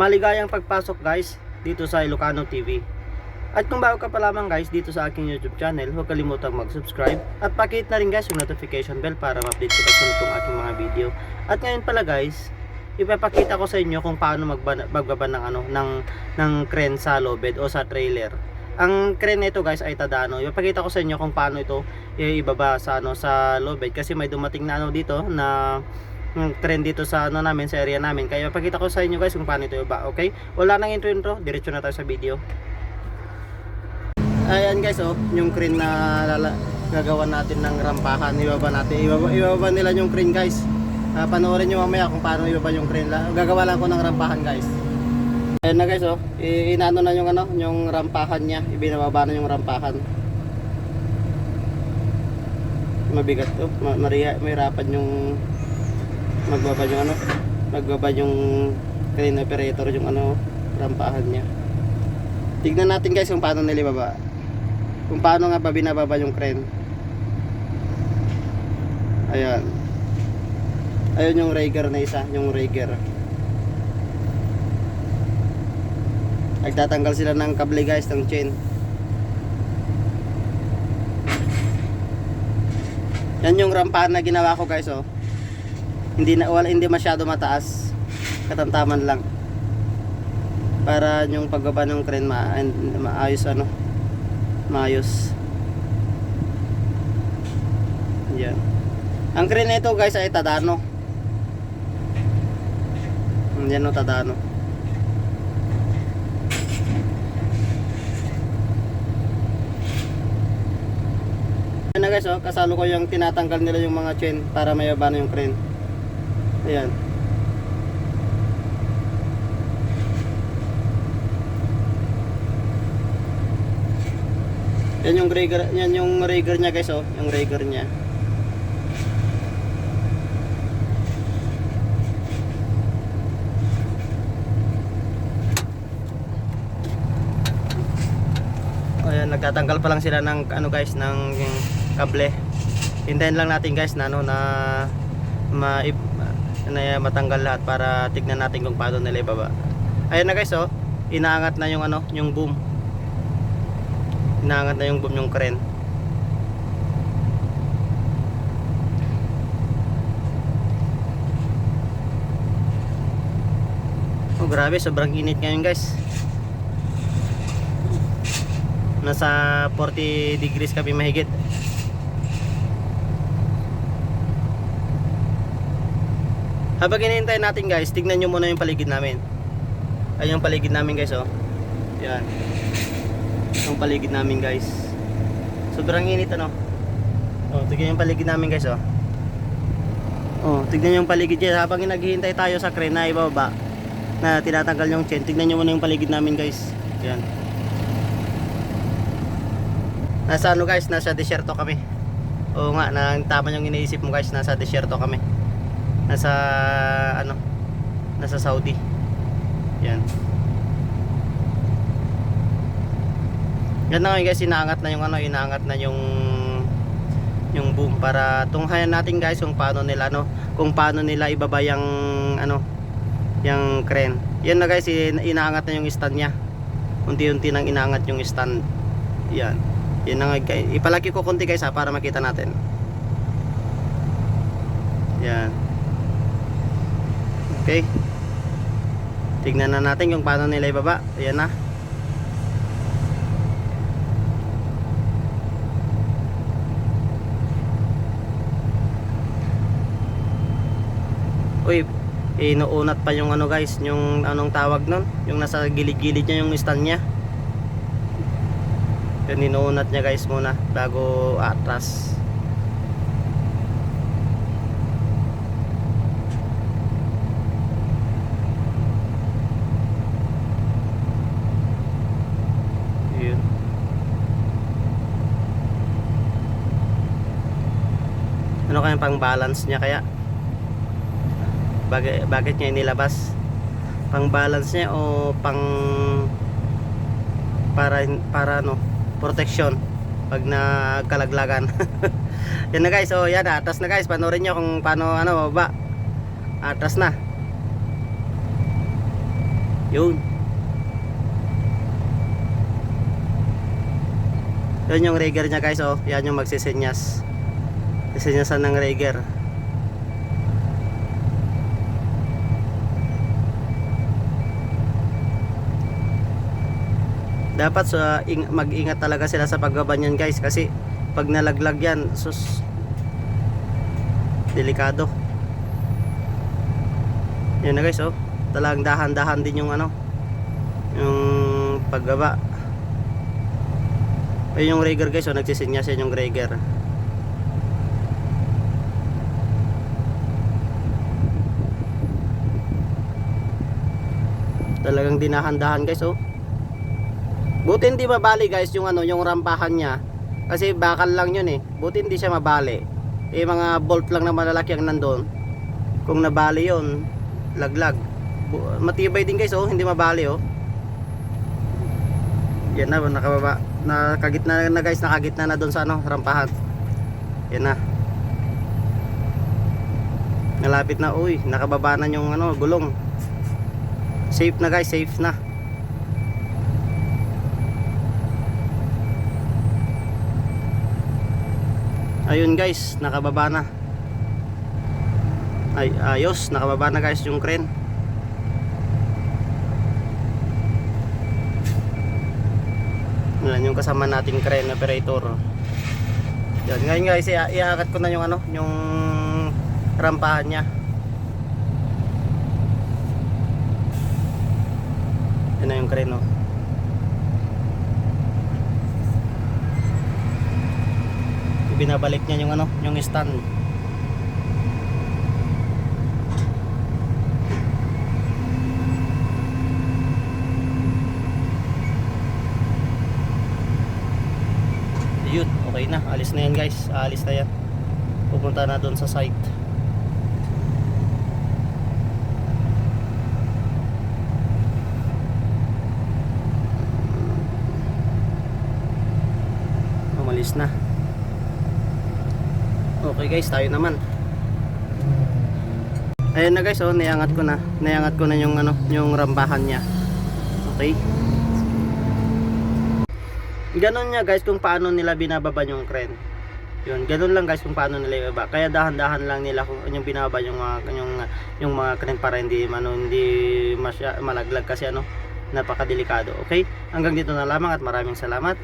Maligayang pagpasok guys dito sa Ilocano TV. At kung bago ka pa lamang guys dito sa aking YouTube channel, huwag kalimutang mag-subscribe at pakihit na rin guys yung notification bell para ma-update kita sa itong aking mga video. At ngayon pala guys, ipapakita ko sa inyo kung paano magbaba ng crane sa low bed o sa trailer. Ang crane nito guys ay Tadano. Ipapakita ko sa inyo kung paano ito ibaba sa sa low bed kasi may dumating na dito na trend dito sa namin, sa area namin. Kaya ipakita ko sa inyo guys kung paano ito iba. Okay? Wala nang intro, diretso na tayo sa video. Ayan guys, yung crane na gagawa natin ng rampahan, ibaba natin, ibaba nila yung crane guys. Panoorin nyo mamaya kung paano ibaba yung crane. Gagawa lang ko ng rampahan guys. Ayan na guys, inaano na yung yung rampahan niya, ibinababa na yung rampahan. Mabigat to, may hirapan yung magbaba yung crane operator yung rampahan niya. Tignan natin guys kung paano nila ibaba. Kung paano nga ba binababa yung crane. Ayan. Ayun yung rigger na isa, yung rigger. Nagtatanggal sila ng kable guys, ng chain. Yan yung rampahan na ginawa ko guys, hindi masyado mataas. Katamtaman lang. Para yung pagbaba ng crane maayos maayos. Yan. Ang crane nito guys ay Tadano. Yan Tadano. Yan na guys, kasalo ko yung tinatanggal nila yung mga chain para mayaba na yung crane. Ayan. Yan yung rigger niya guys, yung rigger niya. Ayan, nagtatanggal pa lang sila ng guys, ng kable. Hintayin lang natin guys na matanggal lahat para tignan natin kung paano nila ibaba. Ayan na guys, inaangat na yung boom. Inaangat na yung boom yung crane. Oh grabe, sobrang init ngayon guys. Nasa 40 degrees kami mahigit. Habang hinihintay natin guys, tignan nyo muna yung paligid namin. Ayun yung paligid namin guys, yan yung paligid namin guys. Sobrang init tignan yung paligid namin guys, tignan yung paligid niya. Habang naghihintay tayo sa crane na ibaba, na tinatanggal yung chain, tignan nyo muna yung paligid namin guys. Yan. Nasa guys, nasa desierto kami. Oo nga, tama yung iniisip mo guys, nasa desierto kami. Nasa nasa Saudi. Yan. Yan na guys, inaangat na yung boom para tunghayan natin guys kung paano nila ibaba yung crane. Yan na guys, inaangat na yung stand niya. Unti-unti nang inaangat yung stand. Yan. Yan na guys. Ipalaki ko konti guys para makita natin. Yan. Okay. Tignan na natin kung paano nila ibaba. Ayan na. Uy, inuunat pa yung guys, yung anong tawag nun, yung nasa gilid-gilid niya yung stand niya. Yun, inuunat niya guys muna bago atras. Yun. Ano kaya pang balance niya kaya? Bakit niya inilabas? Pang balance niya o para protection pag nagkalaglagan. Yan na guys, yan atras na guys. Panoorin nyo kung paano baba. Atras na. Yun. Yun yung rigger niya guys, oh. Yan yung magsisenyas. Sisenyasan ng rigger. Dapat mag-ingat talaga sila sa pagbaba niyan guys, kasi pag nalaglag yan, sus, delikado. Yan na guys, oh. Talagang dahan-dahan din yung ano, yung pagbaba. Ayun yung rigger guys, oh, nagsisinyas yan yung rigger. Talagang dinahan-dahan guys, oh. Buti hindi mabali guys yung ano, yung rampahan niya. Kasi bakal lang yun eh. Buti hindi siya mabali. Eh mga bolt lang na malalaki ang nandoon. Kung nabali yun, laglag. Matibay din guys, oh, hindi mabali, oh. Yan na, nakababa. Nakagitna na guys, nakagitna na doon sa ano, rampahan. Yan na. Nalapit na, uy, nakababa na yung ano, gulong. Safe na guys, safe na. Ayun guys, nakababa na. Ay, ayos, nakababa na guys yung crane. Yan yung kasama nating crane operator. Yan, ngayon guys, iaangat ko na yung ano, yung rampahan niya. Yan na yung crane, oh. Binabalik niya yung ano, yung stand. Yun, okay na, alis na yan guys, alis na yan. Pupunta na doon sa site. Umalis na. Okay guys, tayo naman. Ayan na guys, oh, nayangat ko na yung ano, yung rambahan niya. Okay. Ganon niya guys kung paano nila binababa yung crane. Yun, ganon lang guys kung paano nila ibaba. Kaya dahan-dahan lang nila kung yung binababa yung mga crane para hindi malaglag kasi ano, napakadelikado. Okay? Hanggang dito na lamang at maraming salamat.